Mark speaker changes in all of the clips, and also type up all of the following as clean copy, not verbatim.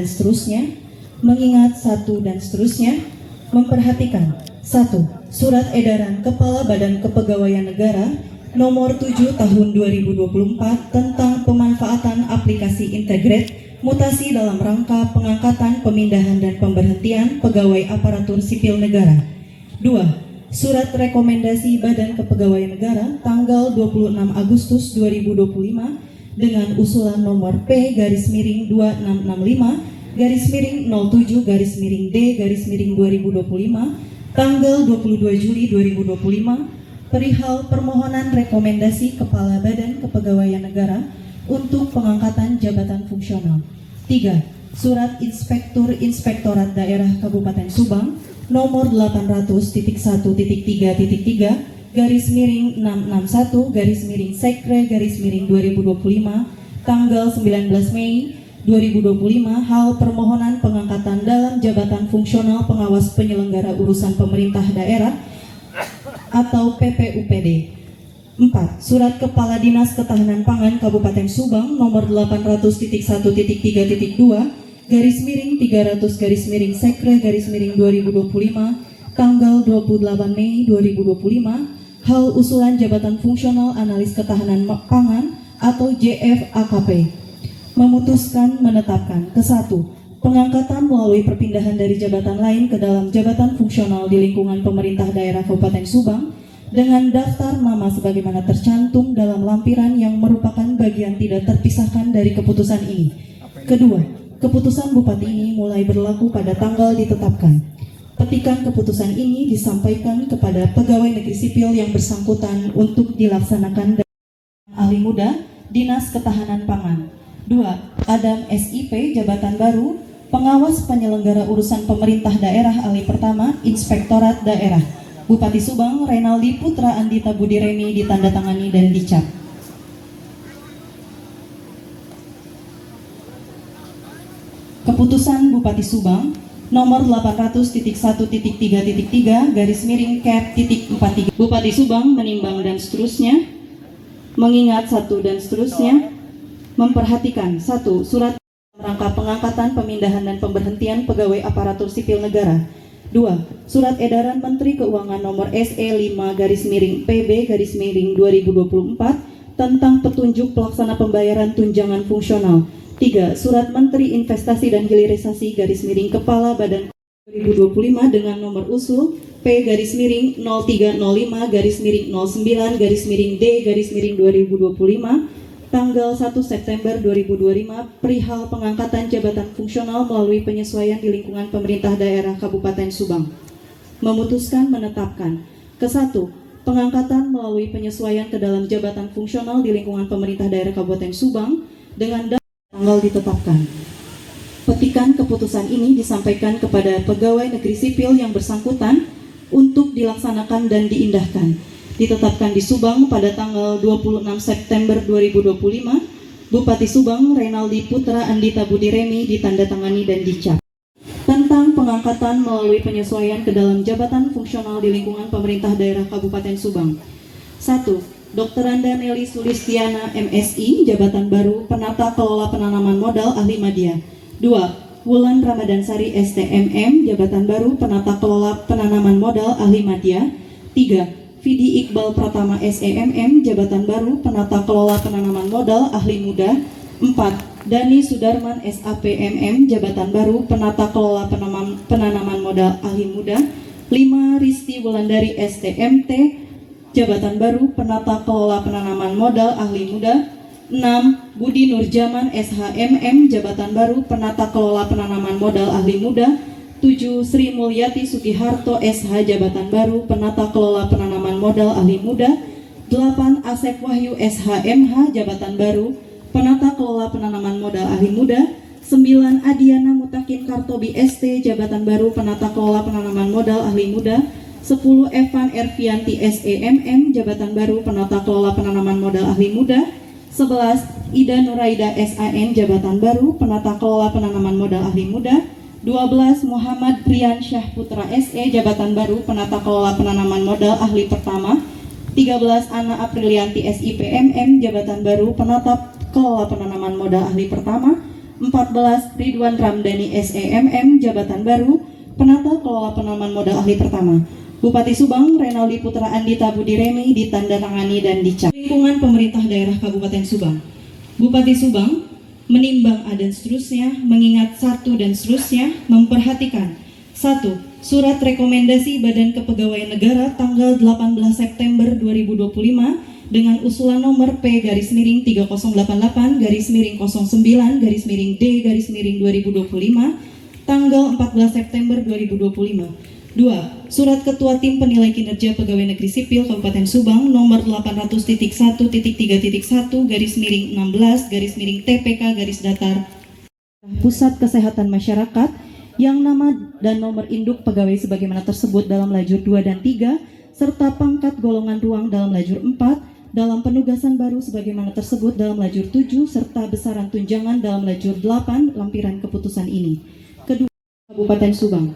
Speaker 1: seterusnya, mengingat satu dan seterusnya, memperhatikan satu, Surat Edaran Kepala Badan Kepegawaian Negara Nomor 7 Tahun 2024 tentang pemanfaatan aplikasi Integrate mutasi dalam rangka pengangkatan, pemindahan, dan pemberhentian pegawai aparatur sipil negara. 2. Surat Rekomendasi Badan Kepegawaian Negara tanggal 26 Agustus 2025 dengan usulan nomor P-2665-07-D-2025 tanggal 22 Juli 2025 perihal permohonan rekomendasi Kepala Badan Kepegawaian Negara untuk pengangkatan jabatan fungsional. 3. Surat Inspektur Inspektorat Daerah Kabupaten Subang nomor 800.1.3.3/661/Sekre/2025 tanggal 19 Mei 2025 hal permohonan pengangkatan dalam jabatan fungsional pengawas penyelenggara urusan pemerintah daerah atau PPUPD. 4. Surat Kepala Dinas Ketahanan Pangan Kabupaten Subang nomor 800.1.3.2/300/Sekre/2025 tanggal 28 Mei 2025 hal usulan jabatan fungsional analis ketahanan pangan atau JFAKP memutuskan menetapkan ke-1 pengangkatan melalui perpindahan dari jabatan lain ke dalam jabatan fungsional di lingkungan pemerintah daerah Kabupaten Subang dengan daftar nama sebagaimana tercantum dalam lampiran yang merupakan bagian tidak terpisahkan dari keputusan ini. Kedua, keputusan Bupati ini mulai berlaku pada tanggal ditetapkan. Petikan keputusan ini disampaikan kepada pegawai negeri sipil yang bersangkutan untuk dilaksanakan dari ahli muda Dinas Ketahanan Pangan. 2. Adam SIP, jabatan baru, pengawas penyelenggara urusan pemerintah daerah ahli pertama, Inspektorat Daerah. Bupati Subang, Renaldi Putra Andita Budiremi ditandatangani dan dicap. Keputusan Bupati Subang nomor 800.1.3.3/Cap.43. Bupati Subang menimbang dan seterusnya, mengingat satu dan seterusnya, memperhatikan satu, surat rangka pengangkatan, pemindahan, dan pemberhentian pegawai aparatur sipil negara. 2. Surat Edaran Menteri Keuangan nomor SE5-PB-2024 tentang petunjuk pelaksana pembayaran tunjangan fungsional. 3. Surat Menteri Investasi dan Hilirisasi Kepala Badan 2025 dengan nomor usul P-0305-09-D-2025 tanggal 1 September 2025 perihal pengangkatan jabatan fungsional melalui penyesuaian di lingkungan pemerintah daerah Kabupaten Subang. Memutuskan menetapkan ke-1 pengangkatan melalui penyesuaian ke dalam jabatan fungsional di lingkungan pemerintah daerah Kabupaten Subang dengan tanggal ditetapkan. Petikan keputusan ini disampaikan kepada pegawai negeri sipil yang bersangkutan untuk dilaksanakan dan diindahkan. Ditetapkan di Subang pada tanggal 26 September 2025, Bupati Subang Renaldi Putra Andita Budiremi ditandatangani dan dicap. Tentang pengangkatan melalui penyesuaian ke dalam jabatan fungsional di lingkungan pemerintah daerah Kabupaten Subang. 1. Dr. Anda Nelly Sulistiana MSI, jabatan baru penata kelola penanaman modal ahli media. 2. Wulan Ramadansari STMM, jabatan baru penata kelola penanaman modal ahli media. 3. Vidi Iqbal Pratama SEMM, jabatan baru penata kelola penanaman modal ahli muda. 4. Dani Sudarman SAPMM, jabatan baru penata kelola penanaman modal ahli muda. 5. Risti Wulandari STMT, jabatan baru penata kelola penanaman modal ahli muda. 6. Budi Nurjaman SHMM, jabatan baru penata kelola penanaman modal ahli muda. 7. Sri Mulyati Sugiharto SH, jabatan baru penata kelola penanaman modal ahli muda. 8. Asep Wahyu SHMH, jabatan baru penata kelola penanaman modal ahli muda. 9. Adiana Mutakin Kartobi ST, jabatan baru penata kelola penanaman modal ahli muda. 10. Evan Ervianti SEMM, jabatan baru penata kelola penanaman modal ahli muda. 11. Ida Nuraida SAN, jabatan baru penata kelola penanaman modal ahli muda. 12. Muhammad Rian Syah Putra SE, jabatan baru penata kelola penanaman modal ahli pertama. 13. Ana Aprilianti SIPMM, jabatan baru penata kelola penanaman modal ahli pertama. 14. Ridwan Ramdhani SEMM, jabatan baru, penata kelola penanaman modal ahli pertama. Bupati Subang Renaldi Putra Andita Budiremi ditandatangani dan dicap. Lingkungan pemerintah daerah Kabupaten Subang. Bupati Subang menimbang A dan seterusnya, mengingat 1 dan seterusnya, memperhatikan 1. Surat rekomendasi Badan Kepegawaian Negara tanggal 18 September 2025 dengan usulan nomor P-3088-09-D-2025 tanggal 14 September 2025. 2. Surat Ketua Tim Penilai Kinerja Pegawai Negeri Sipil Kabupaten Subang nomor 800.1.3.1-16-TPK-datar Pusat Kesehatan Masyarakat yang nama dan nomor induk pegawai sebagaimana tersebut dalam lajur 2 dan 3 serta pangkat golongan ruang dalam lajur 4 dalam penugasan baru sebagaimana tersebut dalam lajur 7 serta besaran tunjangan dalam lajur 8 lampiran keputusan ini. Kedua, Kabupaten Subang.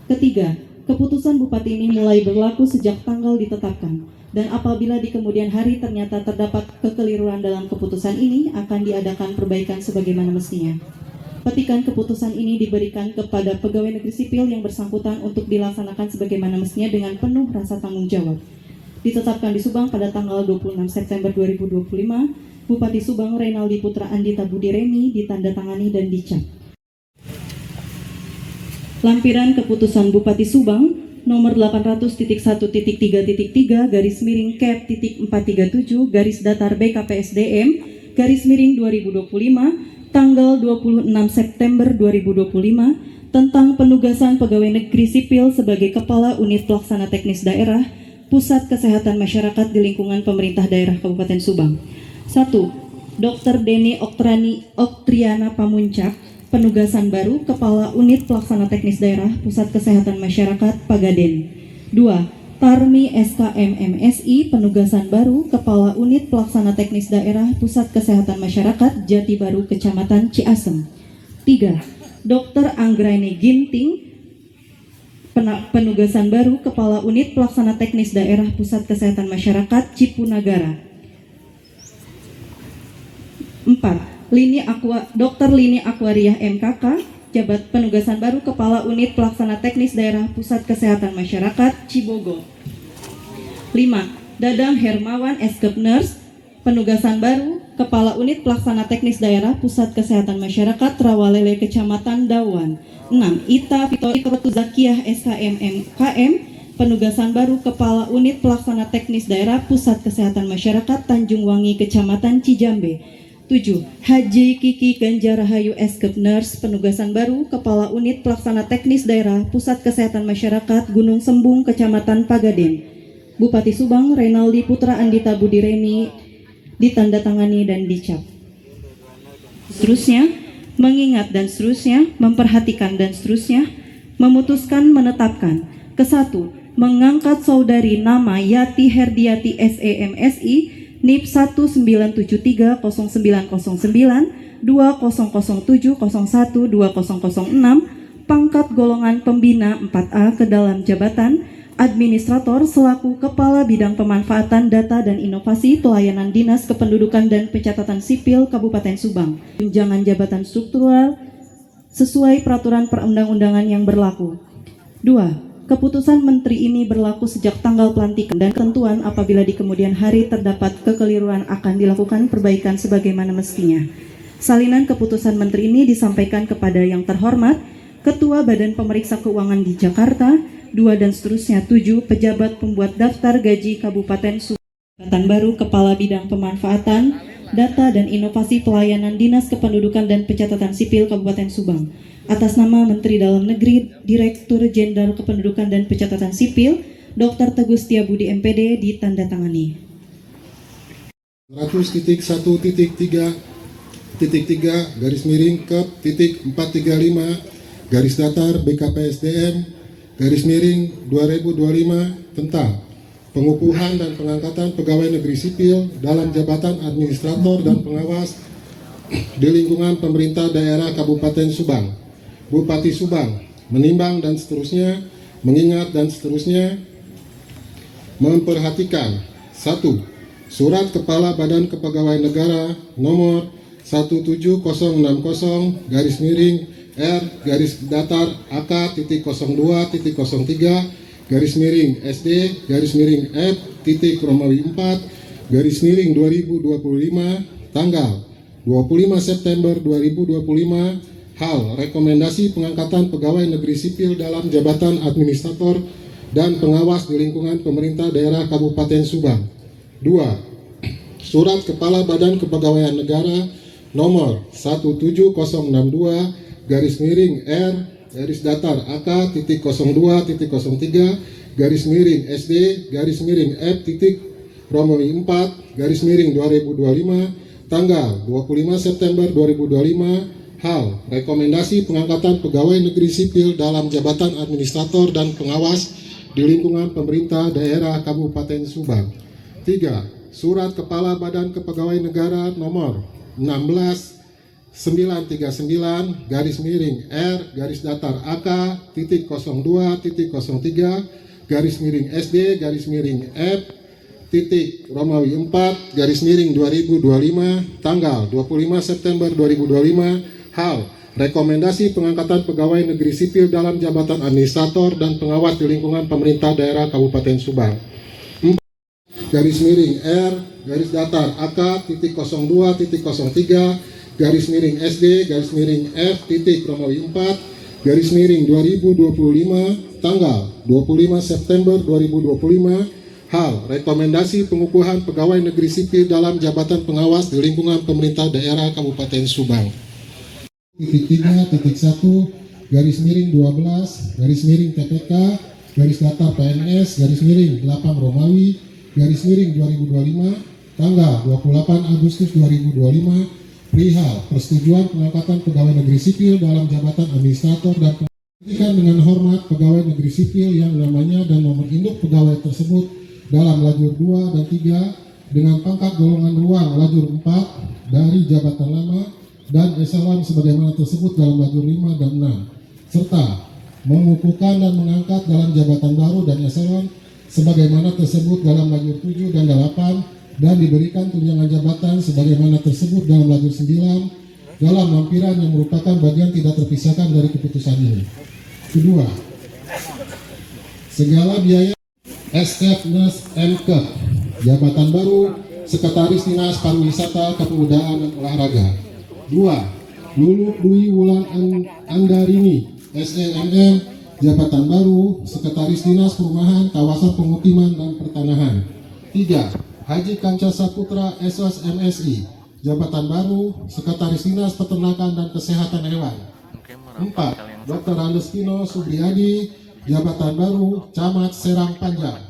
Speaker 1: Ketiga, keputusan Bupati ini mulai berlaku sejak tanggal ditetapkan dan apabila di kemudian hari ternyata terdapat kekeliruan dalam keputusan ini akan diadakan perbaikan sebagaimana mestinya. Petikan keputusan ini diberikan kepada pegawai negeri sipil yang bersangkutan untuk dilaksanakan sebagaimana mestinya dengan penuh rasa tanggung jawab. Ditetapkan di Subang pada tanggal 26 September 2025, Bupati Subang Renaldi Putra Andita Budiremi ditandatangani dan dicap. Lampiran keputusan Bupati Subang nomor 800.1.3.3/cap.437/datar BKPSDM/2025 tanggal 26 September 2025 tentang penugasan pegawai negeri sipil sebagai Kepala Unit Pelaksana Teknis Daerah Pusat Kesehatan Masyarakat di lingkungan pemerintah daerah Kabupaten Subang. 1. Dr. Deni Oktriana Pamuncak, penugasan baru Kepala Unit Pelaksana Teknis Daerah Pusat Kesehatan Masyarakat Pagaden. 2. Tarmi SKM MSI, penugasan baru Kepala Unit Pelaksana Teknis Daerah Pusat Kesehatan Masyarakat Jati Baru Kecamatan Ciasem. 3. Dr. Anggraini Ginting, penugasan baru Kepala Unit Pelaksana Teknis Daerah Pusat Kesehatan Masyarakat Cipunagara. 4. Dr. Lini Aquariah MKK, jabat penugasan baru Kepala Unit Pelaksana Teknis Daerah Pusat Kesehatan Masyarakat Cibogo. 5. Dadang Hermawan SKep Nurse, penugasan baru Kepala Unit Pelaksana Teknis Daerah Pusat Kesehatan Masyarakat Rawalele Kecamatan Dawan. 6. Ita Fitoratu Zakiah SKM MKM, penugasan baru Kepala Unit Pelaksana Teknis Daerah Pusat Kesehatan Masyarakat Tanjung Wangi Kecamatan Cijambe. 7. Haji Kiki Ganjarahayu SKep Nurse, penugasan baru Kepala Unit Pelaksana Teknis Daerah Pusat Kesehatan Masyarakat Gunung Sembung Kecamatan Pagaden. Bupati Subang Renaldi Putra Andita Budiremi ditandatangani dan dicap. Seterusnya, mengingat dan seterusnya, memperhatikan dan seterusnya, memutuskan menetapkan. Ke-1, mengangkat saudari nama Yati Herdiati SEMSI NIP 19730909 2007012006 pangkat golongan pembina 4A ke dalam jabatan Administrator selaku Kepala Bidang Pemanfaatan Data dan Inovasi Pelayanan Dinas Kependudukan dan Pencatatan Sipil Kabupaten Subang. Tunjangan jabatan struktural sesuai peraturan perundang-undangan yang berlaku. 2. Keputusan Menteri ini berlaku sejak tanggal pelantikan dan ketentuan apabila di kemudian hari terdapat kekeliruan akan dilakukan perbaikan sebagaimana mestinya. Salinan keputusan Menteri ini disampaikan kepada yang terhormat Ketua Badan Pemeriksa Keuangan di Jakarta, 2 dan seterusnya. 7. Pejabat pembuat daftar gaji Kabupaten Subang. Jabatan baru Kepala Bidang Pemanfaatan Data dan Inovasi Pelayanan Dinas Kependudukan dan Pencatatan Sipil Kabupaten Subang. Atas nama Menteri Dalam Negeri, Direktur Jenderal Kependudukan dan Pencatatan Sipil, Dr. Teguh Setiabudi MPD ditandatangani.
Speaker 2: 100.1.3/Kep.435 BKPSDM/2025 tentang pengukuhan dan pengangkatan pegawai negeri sipil dalam jabatan administrator dan pengawas di lingkungan pemerintah daerah Kabupaten Subang. Bupati Subang menimbang dan seterusnya, mengingat dan seterusnya, memperhatikan 1. Surat Kepala Badan Kepegawaian Negara nomor 17060 garis miring R garis datar AK titik 02.03 garis miring SD garis miring F titik Romawi 4 garis miring 2025 tanggal 25 September 2025. Hal rekomendasi pengangkatan pegawai negeri sipil dalam jabatan administrator dan pengawas di lingkungan pemerintah daerah Kabupaten Subang. 2. Surat Kepala Badan Kepegawaian Negara nomor 17062 garis miring R garis datar AK titik 02.03 garis miring SD garis miring F titik Romawi 4 garis miring 2025 tanggal 25 September 2025. Hal rekomendasi pengangkatan pegawai negeri sipil dalam jabatan administrator dan pengawas di lingkungan pemerintah daerah Kabupaten Subang. 3. Surat Kepala Badan Kepegawaian Negara nomor 16939 garis miring R garis datar AK titik 02.03 garis miring SD garis miring F titik Romawi 4 garis miring 2025 tanggal 25 September 2025. Hal rekomendasi pengangkatan pegawai negeri sipil dalam jabatan administrator dan pengawas di lingkungan pemerintah daerah Kabupaten Subang. 4. Garis miring R garis datar AK titik 02.03 garis miring SD garis miring F titik Romawi 4 garis miring 2025 tanggal 25 September 2025. Hal rekomendasi pengukuhan pegawai negeri sipil dalam jabatan pengawas di lingkungan pemerintah daerah Kabupaten Subang. 3.1 garis miring 12 garis miring TPK garis datar PNS garis miring 8 Romawi garis miring 2025 tanggal 28 Agustus 2025 perihal persetujuan pengangkatan pegawai negeri sipil dalam jabatan administrator dan pendidikan dengan hormat pegawai negeri sipil yang namanya dan nomor induk pegawai tersebut dalam lajur 2 dan 3 dengan pangkat golongan ruang lajur 4 dari jabatan lama dan eselon sebagaimana tersebut dalam lajur 5 dan 6 serta mengukuhkan dan mengangkat dalam jabatan baru dan eselon sebagaimana tersebut dalam lajur 7 dan 8 dan diberikan tunjangan jabatan sebagaimana tersebut dalam lajur 9 dalam lampiran yang merupakan bagian tidak terpisahkan dari keputusan ini. Kedua, segala biaya SF Nes MK jabatan baru Sekretaris Dinas Pariwisata Kepemudaan dan Olahraga. 2. Lulu Dwi Wulan Andarini SEMM jabatan baru Sekretaris Dinas Perumahan Kawasan Pemukiman dan Pertanahan. 3. Haji Kanca Saputra SOS MSI jabatan baru Sekretaris Dinas Peternakan dan Kesehatan Hewan. 4. Dr. Andeskino Subriyadi jabatan baru Camat Serang Panjang.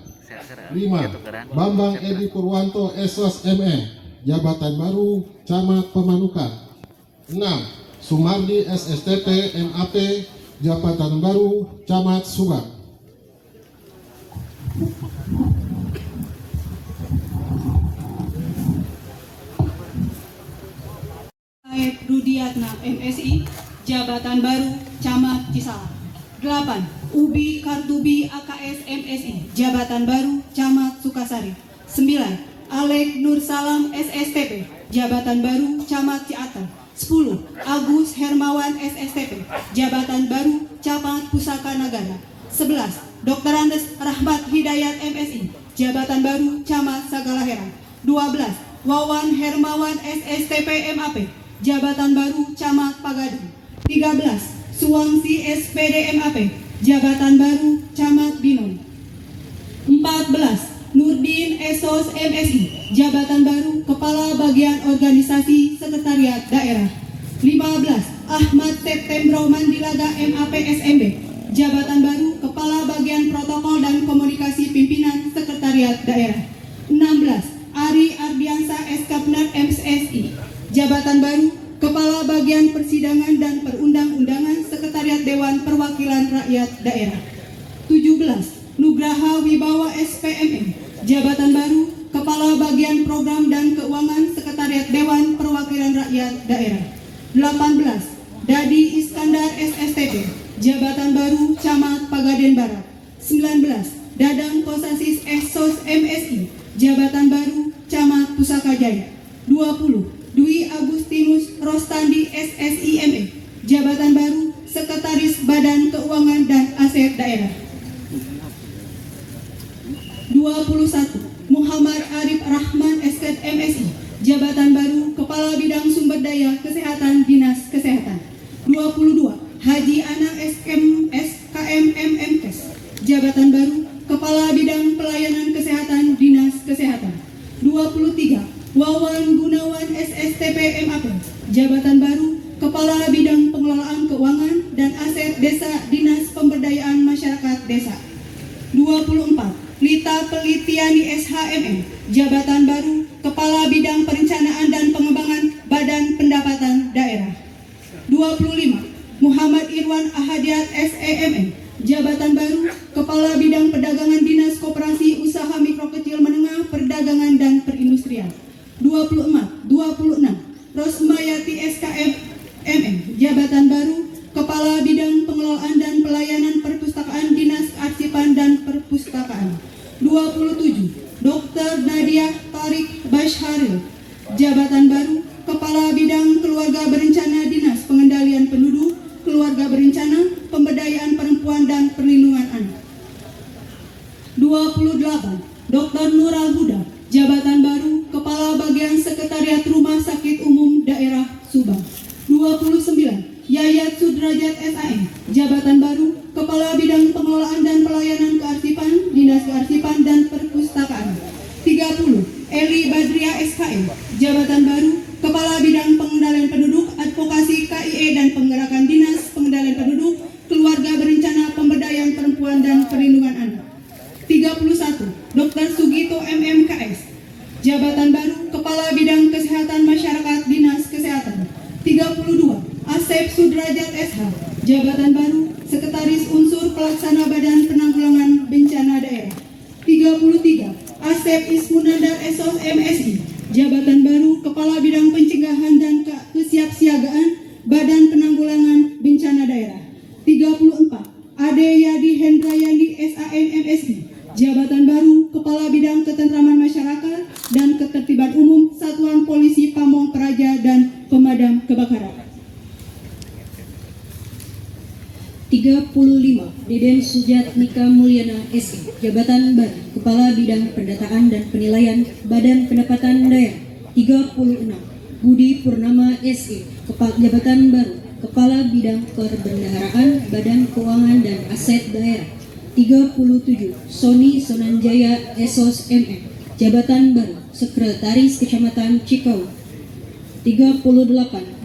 Speaker 2: 5. Bambang Edi Purwanto SOS ME jabatan baru Camat Pemanukan. 6. Sumardi SSTT MAP jabatan baru Camat Subang.
Speaker 3: Said Rudiatna MSI jabatan baru Camat Cisalah. 8. Ubi Kartubi AKS MSI jabatan baru Camat Sukasari. 9. Alek Nur Salam SSTP jabatan baru Camat Ciater. 10. Agus Hermawan SSTP jabatan baru Camat Pusaka Nagara. 11. Dr. Andes Rahmat Hidayat MSI jabatan baru Camat Sagalaheran. 12. Wawan Hermawan SSTP MAP jabatan baru Camat Pagadeng. 13. Suwangsi SPD MAP jabatan baru Camat Binon. 14. Nurdin Esos MSI jabatan baru Kepala Bagian Organisasi Sekretariat Daerah. 15. Ahmad Septembro Mandilaga MAP SMB jabatan baru Kepala Bagian Protokol dan Komunikasi Pimpinan Sekretariat Daerah. 16. Ari Ardiansa Eskapner MSI jabatan baru Kepala Bagian Persidangan dan Perundang-undangan Sekretariat Dewan Perwakilan Rakyat Daerah. 17. Nugraha Wibawa SPMM jabatan baru Kepala Bagian Program dan Keuangan Sekretariat Dewan Perwakilan Rakyat Daerah. 18. Dadi Iskandar SSTP jabatan baru Camat Pagaden Barat. 19. Dadang Kosasis Esos MSI jabatan baru Camat Pusaka Jaya. 20. Dwi Agustinus Rostandi SSIME, jabatan baru Sekretaris Badan Keuangan dan Aset Daerah. 21. Muhammad Arif Rahman SK MSI, jabatan baru Kepala Bidang Sumber Daya Kesehatan Dinas Kesehatan. 22. Haji Anang SKM MMS, jabatan baru Kepala Bidang Pelayanan Kesehatan Dinas Kesehatan. 23. Wawan Gunawan SSTP MAP, jabatan baru Kepala Bidang Pengelolaan Keuangan dan Aset Desa Dinas Pemberdayaan Masyarakat Desa. 24. Lita Pelitiani SHMM, jabatan baru Kepala Bidang Perencanaan dan Pengembangan Badan Pendapatan Daerah. 25. Muhammad Irwan Ahadiat SEMM, jabatan baru Kepala Bidang Perdagangan Dinas Koperasi Usaha Mikro Kecil Menengah Perdagangan dan Perindustrian. 26. Rosmayati SKM MM, jabatan baru Kepala Bidang Pengelolaan dan Pelayanan Perpustakaan Dinas Kearsipan dan Perpustakaan. 27. Dr. Nadia Tarik Basharil, jabatan baru Kepala Bidang Keluarga Berencana Dinas Pengendalian Penduduk, Keluarga Berencana, Pemberdayaan Perempuan dan Perlindungan Anak. 28. Dr. Nural Huda, jabatan baru Kepala Bagian Sekretariat Rumah Sakit Umum Daerah Subang. 29. Yayat Sudrajat SAM, jabatan baru Kepala Bidang Pengelolaan dan Pelayanan Kearsipan, Dinas Kearsipan dan Perpustakaan. 30. Eli Badria SKM, jabatan baru Kepala Bidang Pengendalian Penduduk, Advokasi KIE dan Penggerakan Dinas Pengendalian Penduduk, Keluarga Berencana, Pemberdayaan Perempuan dan Perlindungan Anak. 31. Dr. Sugito MMKS, jabatan baru Kepala Bidang Kesehatan Masyarakat Dinas Kesehatan. 32. Asep Sudrajat SH, jabatan baru Sekretaris Unsur Pelaksana Badan Penanggulangan Bencana Daerah. 33. Asep Ismunandar SOS MSI, jabatan baru Kepala Bidang Pencegahan dan Kesiapsiagaan Badan Penanggulangan Bencana Daerah. 34. Ade Yadi Hendrayani SAM MSI, jabatan baru Kepala Bidang Ketentraman Masyarakat dan Ketertiban Umum Satuan Polisi Pamong Praja dan Pemadam Kebakaran.
Speaker 4: 35. Deden Sujatmika Mulyana SE, jabatan baru Kepala Bidang Pendataan dan Penilaian Badan Pendapatan Daerah. 36. Budi Purnama SE, jabatan baru Kepala Bidang Perbendaharaan Badan Keuangan dan Aset Daerah. 37. Sony Sonanjaya SOS MM, jabatan baru Sekretaris Kecamatan Cikau. 38.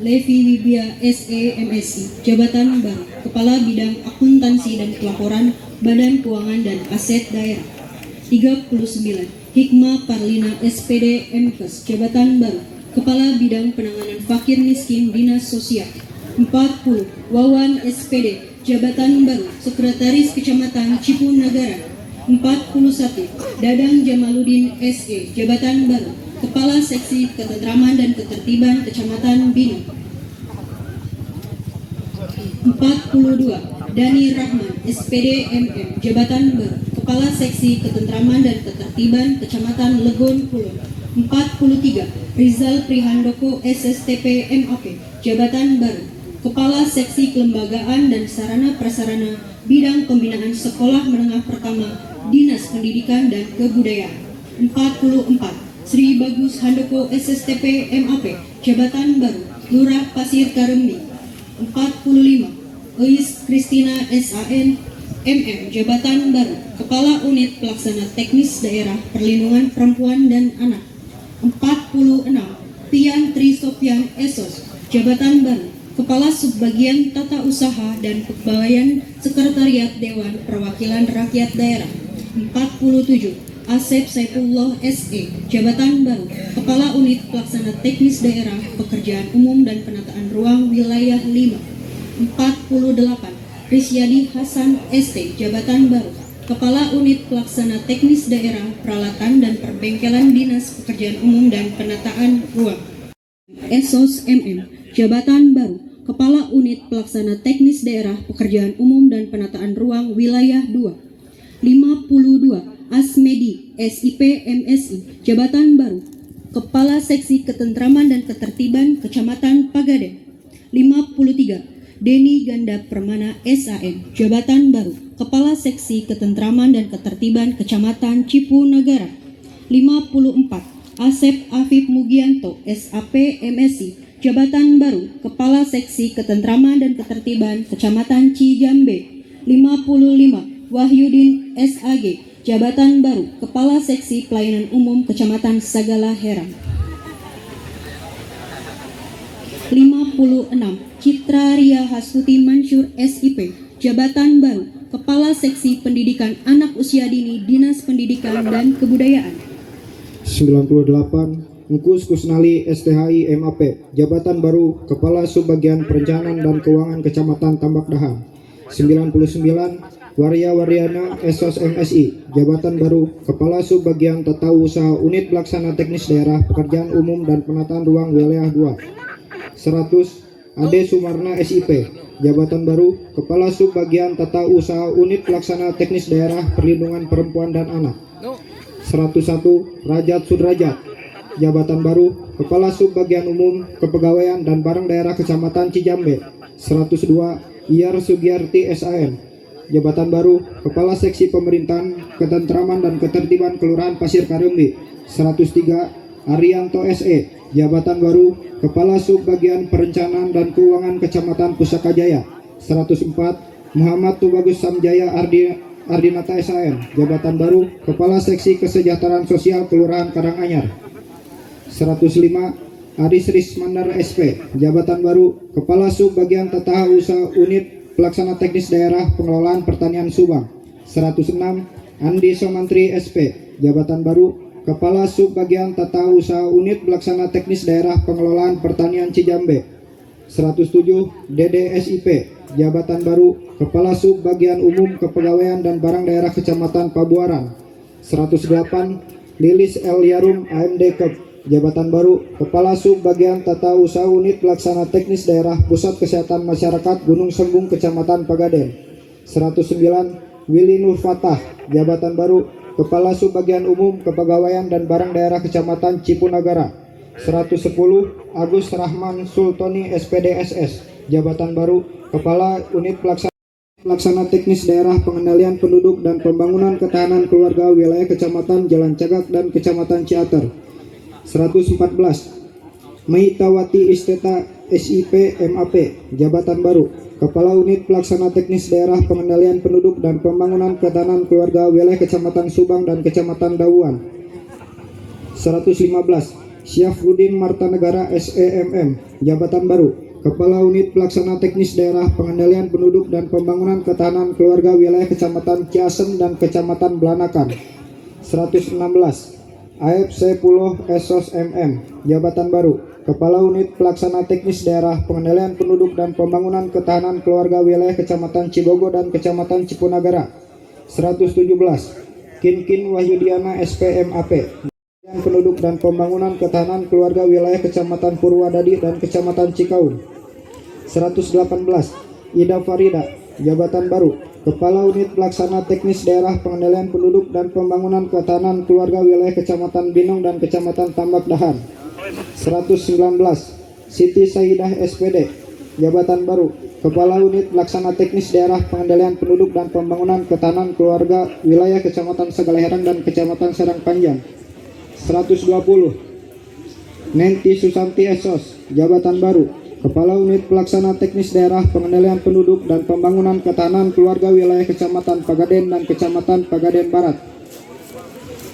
Speaker 4: Levi Wibia SE MSI, jabatan baru Kepala Bidang Akuntansi dan Pelaporan Badan Keuangan dan Aset Daerah. 39. Hikmah Parlina SPD MKes, jabatan baru Kepala Bidang Penanganan Fakir Miskin Dinas Sosial. 40. Wawan SPD, jabatan baru Sekretaris Kecamatan Cipunagara. 41. Dadang Jamaludin SE, jabatan baru Kepala Seksi Ketentraman dan Ketertiban Kecamatan Bina. 42. Dani Rahman SPD MM, jabatan baru Kepala Seksi Ketentraman dan Ketertiban Kecamatan Legon Kulon. 43. Rizal Prihandoko SSTP MAP, jabatan baru Kepala Seksi Kelembagaan dan Sarana Prasarana Bidang Pembinaan Sekolah Menengah Pertama Dinas Pendidikan dan Kebudayaan. 44. Sri Bagus Handoko SSTP MAP, jabatan baru Lurah Pasir Karembi. 45. Eis Kristina SAN MM, jabatan baru Kepala Unit Pelaksana Teknis Daerah Perlindungan Perempuan dan Anak. 46. Tian Tri Sofian SOS, jabatan baru Kepala Subbagian Tata Usaha dan Kepegawaian Sekretariat Dewan Perwakilan Rakyat Daerah. 47. Asep Saifullah SE, jabatan baru Kepala Unit Pelaksana Teknis Daerah Pekerjaan Umum dan Penataan Ruang Wilayah 5. 48. Risyadi Hasan ST, jabatan baru Kepala Unit Pelaksana Teknis Daerah Peralatan dan Perbengkelan Dinas Pekerjaan Umum dan Penataan Ruang. SOS MM, jabatan baru Kepala Unit Pelaksana Teknis Daerah Pekerjaan Umum dan Penataan Ruang Wilayah 2. 52. Asmedi SIP MSI, jabatan baru Kepala Seksi Ketentraman dan Ketertiban Kecamatan Pagaden. 53. Deni Ganda Permana SAM, Jabatan Baru, Kepala Seksi Ketentraman dan Ketertiban Kecamatan Cipunagara. 54. Asep Afif Mugianto SAP MSI, Jabatan Baru, Kepala Seksi Ketentraman dan Ketertiban Kecamatan Cijambe. 55. Wahyudin SAG, Jabatan Baru, Kepala Seksi Pelayanan Umum Kecamatan Sagala Herang. 56. Citra Ria Hasuti Mansur SIP, Jabatan Baru, Kepala Seksi Pendidikan Anak Usia Dini Dinas Pendidikan dan Kebudayaan.
Speaker 5: 98. Engkus Kusnali STHI MAP, Jabatan Baru, Kepala Subbagian Perencanaan dan Keuangan Kecamatan Tambak Dahan. 99. Waria Wariana SOS MSI, Jabatan Baru, Kepala Subbagian Tata Usaha Unit Pelaksana Teknis Daerah Pekerjaan Umum dan Penataan Ruang Wilayah 2. 100. Ade Sumarna SIP, Jabatan Baru, Kepala Subbagian Tata Usaha Unit Pelaksana Teknis Daerah Perlindungan Perempuan dan Anak. 101. Rajat Sudrajat, Jabatan Baru, Kepala Subbagian Umum Kepegawaian dan Barang Daerah Kecamatan Cijambe. 102. Iyar Sugiyarti SAM, Jabatan Baru, Kepala Seksi Pemerintahan, Ketentraman dan Ketertiban Kelurahan Pasir Karembi. 103. Arianto SE, Jabatan Baru, Kepala Subbagian Perencanaan dan Keuangan Kecamatan Pusaka Jaya. 104. Muhammad Tubagus Samjaya Ardinata SAM, Jabatan Baru, Kepala Seksi Kesejahteraan Sosial Kelurahan Karanganyar. 105. Aris Rismandar SP, Jabatan Baru, Kepala Subbagian Tata Usaha Unit Pelaksana Teknis Daerah Pengelolaan Pertanian Subang. 106. Andi Somantri SP, Jabatan Baru, Kepala Subbagian Tata Usaha Unit Pelaksana Teknis Daerah Pengelolaan Pertanian Cijambe. 107. Dede SIP, Jabatan Baru, Kepala Subbagian Umum Kepegawaian dan Barang Daerah Kecamatan Pabuaran. 108. Lilis L. Yarum AMD Kep, Jabatan Baru, Kepala Subbagian Tata Usaha Unit Pelaksana Teknis Daerah Pusat Kesehatan Masyarakat Gunung Sembung Kecamatan Pagaden. 109. Willy Nur Fatah, Jabatan Baru, Kepala Subbagian Umum Kepegawaian dan Barang Daerah Kecamatan Cipunagara. 110. Agus Rahman Sultoni SPD SS, Jabatan Baru, Kepala Unit Pelaksana Teknis Daerah Pengendalian Penduduk dan Pembangunan Ketahanan Keluarga Wilayah Kecamatan Jalan Cagak dan Kecamatan Ciater. 114. Meitawati Isteta SIP MAP, Jabatan Baru, Kepala Unit Pelaksana Teknis Daerah Pengendalian Penduduk dan Pembangunan Ketahanan Keluarga Wilayah Kecamatan Subang dan Kecamatan Dawuan. 115. Syafruddin Martanegara SEMM, Jabatan Baru, Kepala Unit Pelaksana Teknis Daerah Pengendalian Penduduk dan Pembangunan Ketahanan Keluarga Wilayah Kecamatan Ciasem dan Kecamatan Belanakan. 116. Aep Sepuluh SOS MM, Jabatan Baru, Kepala Unit Pelaksana Teknis Daerah Pengendalian Penduduk dan Pembangunan Ketahanan Keluarga Wilayah Kecamatan Cibogo dan Kecamatan Cipunagara. 117. Kinkin Wahyudiana SPMAP, Penduduk dan Pembangunan Ketahanan Keluarga Wilayah Kecamatan Purwadadi dan Kecamatan Cikaung. 118. Ida Farida, Jabatan Baru, Kepala Unit Pelaksana Teknis Daerah Pengendalian Penduduk dan Pembangunan Ketahanan Keluarga Wilayah Kecamatan Binong dan Kecamatan Tambak Dahan. 119. Siti Saidah SPD, Jabatan Baru, Kepala Unit Pelaksana Teknis Daerah Pengendalian Penduduk dan Pembangunan Ketahanan Keluarga Wilayah Kecamatan Segalaherang dan Kecamatan Serang Panjang. 120. Nenti Susanti Esos, Jabatan Baru, Kepala Unit Pelaksana Teknis Daerah Pengendalian Penduduk dan Pembangunan Ketahanan Keluarga Wilayah Kecamatan Pagaden dan Kecamatan Pagaden Barat.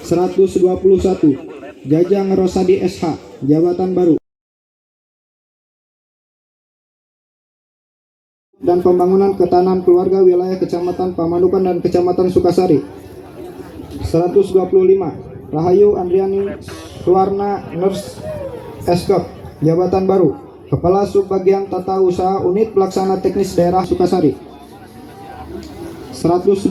Speaker 5: 121. Jajang Rosadi SH, Jabatan Baru, dan Pembangunan Ketahanan Keluarga Wilayah Kecamatan Pamanukan dan Kecamatan Sukasari. 125. Rahayu Andriani Suwarna Nurse Eskep, Jabatan Baru, Kepala Subbagian Tata Usaha Unit Pelaksana Teknis Daerah Sukasari. 126.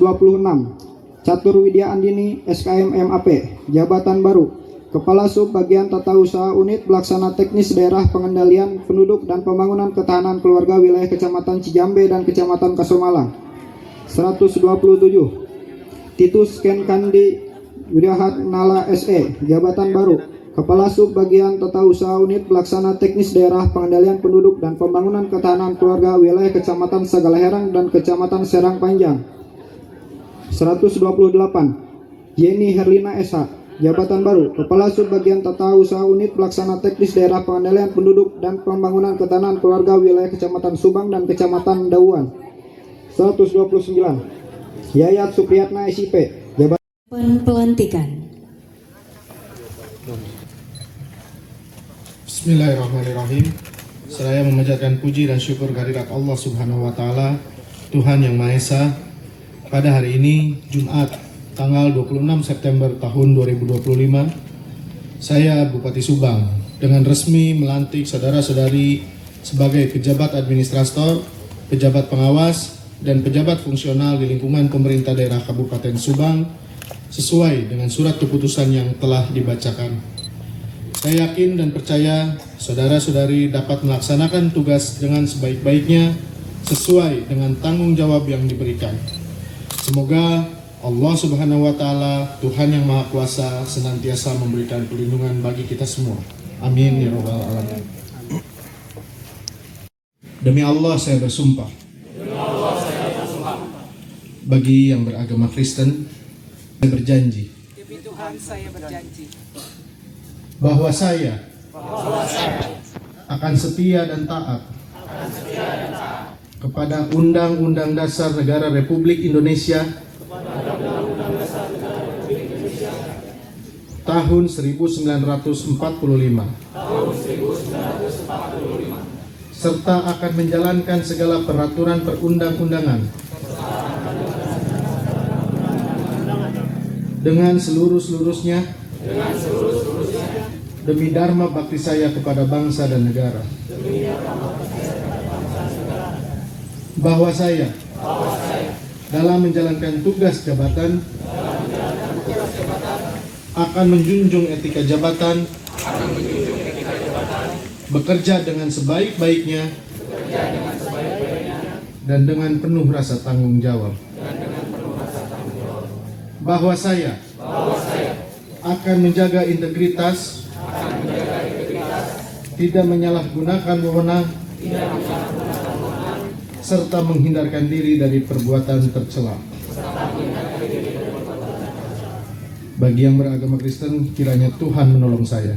Speaker 5: Catur Widya Andini SKM MAP, Jabatan Baru, Kepala Subbagian Tata Usaha Unit Pelaksana Teknis Daerah Pengendalian Penduduk dan Pembangunan Ketahanan Keluarga Wilayah Kecamatan Cijambe dan Kecamatan Kasomalang. 127. Titus Ken Kandi Wirahat Nala SE, Jabatan Baru, Kepala Subbagian Tata Usaha Unit Pelaksana Teknis Daerah Pengendalian Penduduk dan Pembangunan Ketahanan Keluarga Wilayah Kecamatan Sagalaherang dan Kecamatan Serang Panjang 128. Yeni Herlina SH, jabatan baru Kepala Subbagian Tata Usaha Unit Pelaksana Teknis Daerah Pengendalian Penduduk dan Pembangunan Ketahanan Keluarga Wilayah Kecamatan Subang dan Kecamatan Dauan 129. Yayat Supriyatna SIP, jabatan
Speaker 1: Pelantikan.
Speaker 6: Bismillahirrahmanirrahim. Seraya memanjatkan puji dan syukur kehadirat Allah Subhanahu wa taala, Tuhan yang Maha Esa. Pada hari ini, Jumat, tanggal 26 September tahun 2025, saya Bupati Subang dengan resmi melantik saudara-saudari sebagai pejabat administrator, pejabat pengawas, dan pejabat fungsional di lingkungan pemerintah daerah Kabupaten Subang sesuai dengan surat keputusan yang telah dibacakan. Saya yakin dan percaya saudara-saudari dapat melaksanakan tugas dengan sebaik-baiknya sesuai dengan tanggung jawab yang diberikan. Semoga Allah Subhanahu wa taala, Tuhan yang Maha Kuasa, senantiasa memberikan perlindungan bagi kita semua. Amin ya rabbal alamin. Demi Allah saya bersumpah. Bagi yang beragama Kristen, saya berjanji.
Speaker 7: Demi Tuhan saya berjanji
Speaker 6: Bahwa saya akan setia dan taat kepada Undang-Undang Dasar Negara Republik Indonesia tahun 1945 serta akan menjalankan segala peraturan perundang-undangan dengan seluruh-seluruhnya demi dharma bakti saya kepada bangsa dan negara. Bahwa saya dalam menjalankan tugas jabatan akan menjunjung etika jabatan, bekerja dengan sebaik-baiknya dan dengan penuh rasa tanggung jawab. Bahwa saya akan menjaga integritas, tidak menyalahgunakan wewenang, serta menghindarkan diri dari perbuatan tercela. Bagi yang beragama Kristen, kiranya Tuhan menolong saya.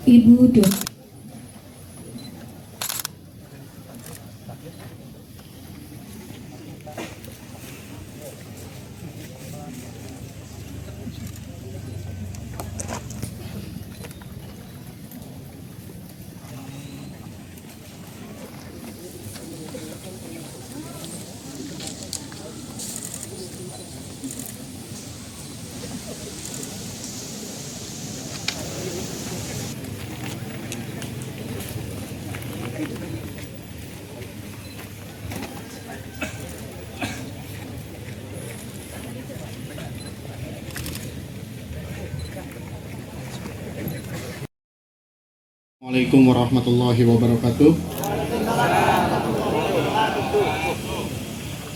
Speaker 4: Ibu Dok.
Speaker 6: Assalamualaikum warahmatullahi wabarakatuh.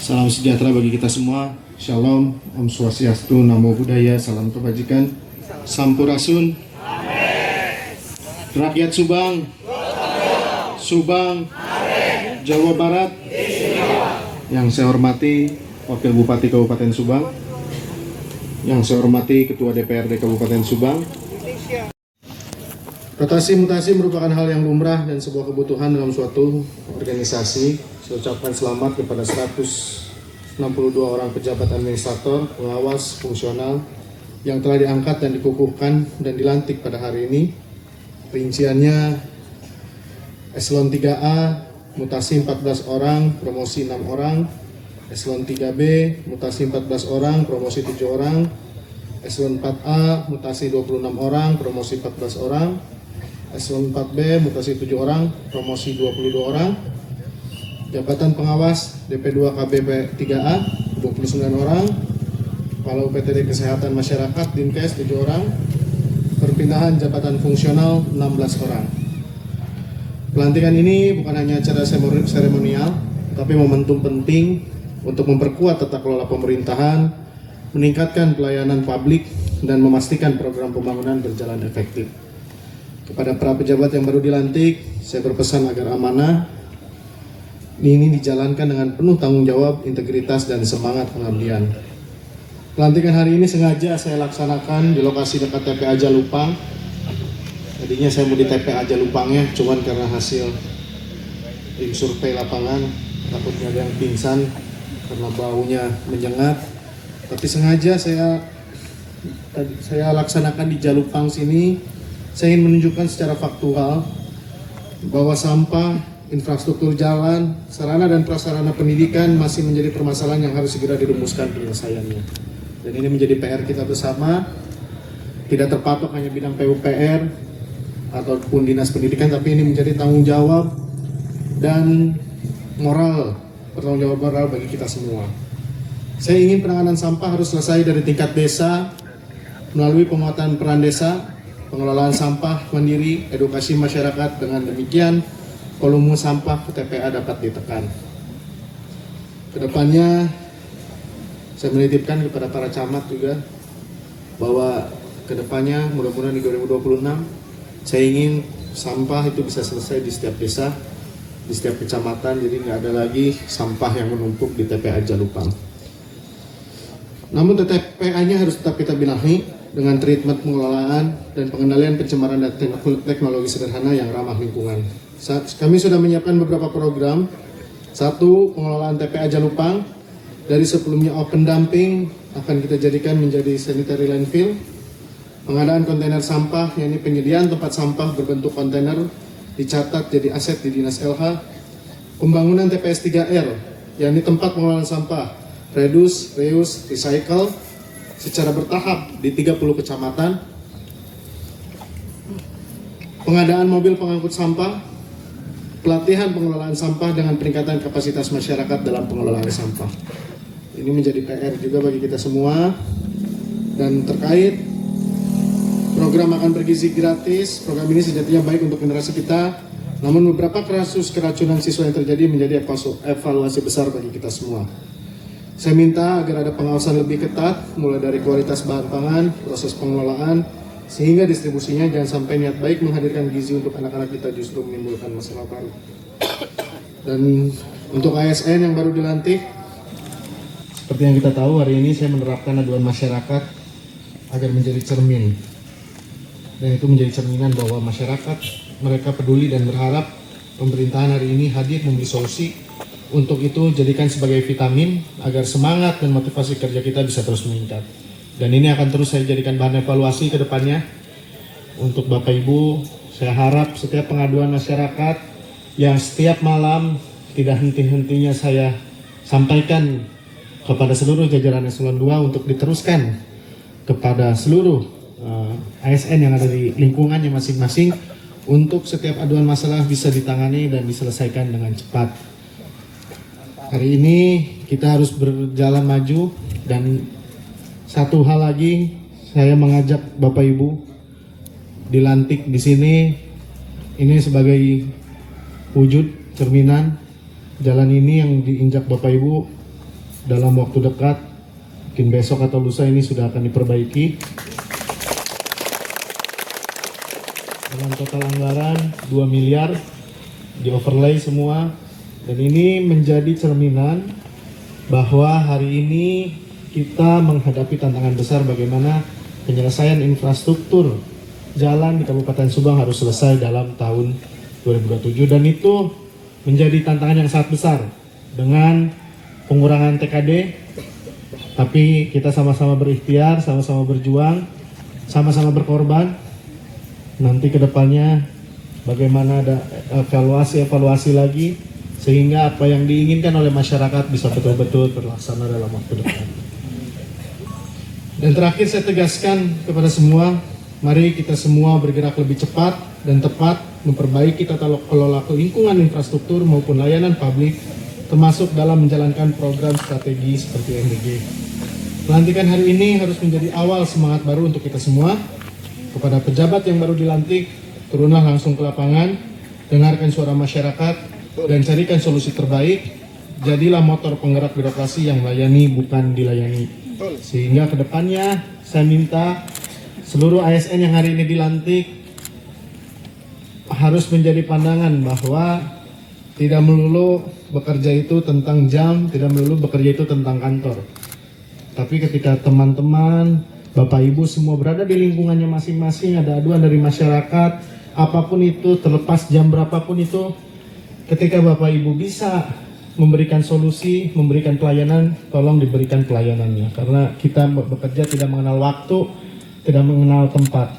Speaker 6: Salam sejahtera bagi kita semua. Shalom, Om Swastiastu, Namo Buddhaya, salam kebajikan, Sampurasun. Rakyat Subang, Subang, Jawa Barat. Yang saya hormati Wakil Bupati Kabupaten Subang, yang saya hormati Ketua DPRD Kabupaten Subang. Rotasi mutasi merupakan hal yang lumrah dan sebuah kebutuhan dalam suatu organisasi. Saya ucapkan selamat kepada 162 orang pejabat administrator, pengawas, fungsional yang telah diangkat dan dikukuhkan dan dilantik pada hari ini. Rinciannya Eselon 3A mutasi 14 orang, promosi 6 orang. Eselon 3B mutasi 14 orang, promosi 7 orang. Eselon 4A mutasi 26 orang, promosi 14 orang. Eselon 4B mutasi 7 orang, promosi 22 orang. Jabatan pengawas DP2 KBP 3A 29 orang. Kepala UPTD Kesehatan Masyarakat Dinkes 7 orang. Perpindahan jabatan fungsional 16 orang. Pelantikan ini bukan hanya acara seremonial, tapi momentum penting untuk memperkuat tata kelola pemerintahan, meningkatkan pelayanan publik, dan memastikan program pembangunan berjalan efektif. Kepada para pejabat yang baru dilantik, saya berpesan agar amanah ini dijalankan dengan penuh tanggung jawab, integritas, dan semangat pengabdian. Pelantikan hari ini sengaja saya laksanakan di lokasi dekat TPA Jalupang. Tadinya saya mau di TPA Jalupangnya, cuman karena hasil tim survei lapangan, takutnya ada yang pingsan karena baunya menyengat. Tapi sengaja saya laksanakan di Jalupang sini. Saya ingin menunjukkan secara faktual bahwa sampah, infrastruktur jalan, sarana dan prasarana pendidikan masih menjadi permasalahan yang harus segera dirumuskan penyelesaiannya. Dan ini menjadi PR kita bersama, tidak terpatok hanya bidang PUPR ataupun dinas pendidikan, tapi ini menjadi tanggung jawab dan pertanggung jawab moral bagi kita semua. Saya ingin penanganan sampah harus selesai dari tingkat desa melalui penguatan peran desa, pengelolaan sampah mandiri, edukasi masyarakat. Dengan demikian, volume sampah ke TPA dapat ditekan. Kedepannya, saya menitipkan kepada para camat juga bahwa kedepannya mudah-mudahan di 2026 saya ingin sampah itu bisa selesai di setiap desa, di setiap kecamatan, jadi nggak ada lagi sampah yang menumpuk di TPA Jalupang. Namun TPA-nya harus tetap kita benahi dengan treatment pengelolaan dan pengendalian pencemaran dan teknologi sederhana yang ramah lingkungan. Kami sudah menyiapkan beberapa program. Satu, pengelolaan TPA Jalupang dari sebelumnya open dumping akan kita jadikan menjadi sanitary landfill. Pengadaan kontainer sampah, yakni penyediaan tempat sampah berbentuk kontainer dicatat jadi aset di Dinas LH. Pembangunan TPS 3R, yakni tempat pengelolaan sampah, reduce, reuse, recycle secara bertahap di 30 kecamatan. Pengadaan mobil pengangkut sampah, pelatihan pengelolaan sampah dengan peningkatan kapasitas masyarakat dalam pengelolaan sampah. Ini menjadi PR juga bagi kita semua. Dan terkait program makan bergizi gratis, program ini sejatinya baik untuk generasi kita, namun beberapa kasus keracunan siswa yang terjadi menjadi evaluasi besar bagi kita semua. Saya minta agar ada pengawasan lebih ketat, mulai dari kualitas bahan pangan, proses pengelolaan, sehingga distribusinya jangan sampai niat baik menghadirkan gizi untuk anak-anak kita justru menimbulkan masalah baru. Dan untuk ASN yang baru dilantik, seperti yang kita tahu hari ini saya menerapkan aduan masyarakat agar menjadi cermin. Dan itu menjadi cerminan bahwa masyarakat, mereka peduli dan berharap pemerintahan hari ini hadir memberi solusi. Untuk itu jadikan sebagai vitamin agar semangat dan motivasi kerja kita bisa terus meningkat. Dan ini akan terus saya jadikan bahan evaluasi ke depannya. Untuk Bapak Ibu, saya harap setiap pengaduan masyarakat yang setiap malam tidak henti-hentinya saya sampaikan kepada seluruh jajaran Eselon 2 untuk diteruskan kepada seluruh ASN yang ada di lingkungannya masing-masing, untuk setiap aduan masalah bisa ditangani dan diselesaikan dengan cepat. Hari ini kita harus berjalan maju, dan satu hal lagi, saya mengajak Bapak Ibu dilantik di sini ini sebagai wujud cerminan jalan ini yang diinjak Bapak Ibu dalam waktu dekat, mungkin besok atau lusa ini sudah akan diperbaiki. Dalam total anggaran 2 miliar di overlay semua. Dan ini menjadi cerminan bahwa hari ini kita menghadapi tantangan besar bagaimana penyelesaian infrastruktur jalan di Kabupaten Subang harus selesai dalam tahun 2027, dan itu menjadi tantangan yang sangat besar dengan pengurangan TKD, tapi kita sama-sama berikhtiar, sama-sama berjuang, sama-sama berkorban. Nanti kedepannya bagaimana ada evaluasi lagi sehingga apa yang diinginkan oleh masyarakat bisa betul-betul terlaksana dalam waktu depan. Dan terakhir saya tegaskan kepada semua, mari kita semua bergerak lebih cepat dan tepat memperbaiki tata kelola lingkungan infrastruktur maupun layanan publik, termasuk dalam menjalankan program strategi seperti MDG. Pelantikan hari ini harus menjadi awal semangat baru untuk kita semua. Kepada pejabat yang baru dilantik, turunlah langsung ke lapangan, dengarkan suara masyarakat, dan carikan solusi terbaik. Jadilah motor penggerak birokrasi yang melayani bukan dilayani. Sehingga kedepannya saya minta seluruh ASN yang hari ini dilantik harus menjadi pandangan bahwa tidak melulu bekerja itu tentang jam, tidak melulu bekerja itu tentang kantor. Tapi ketika teman-teman, Bapak Ibu semua berada di lingkungannya masing-masing, ada aduan dari masyarakat, apapun itu, terlepas jam berapapun itu, ketika Bapak Ibu bisa memberikan solusi, memberikan pelayanan, tolong diberikan pelayanannya. Karena kita bekerja tidak mengenal waktu, tidak mengenal tempat.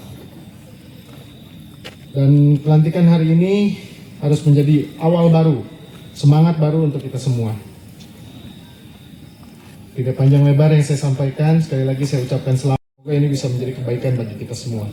Speaker 6: Dan pelantikan hari ini harus menjadi awal baru, semangat baru untuk kita semua. Tidak panjang lebar yang saya sampaikan, sekali lagi saya ucapkan selamat. Semoga ini bisa menjadi kebaikan bagi kita semua.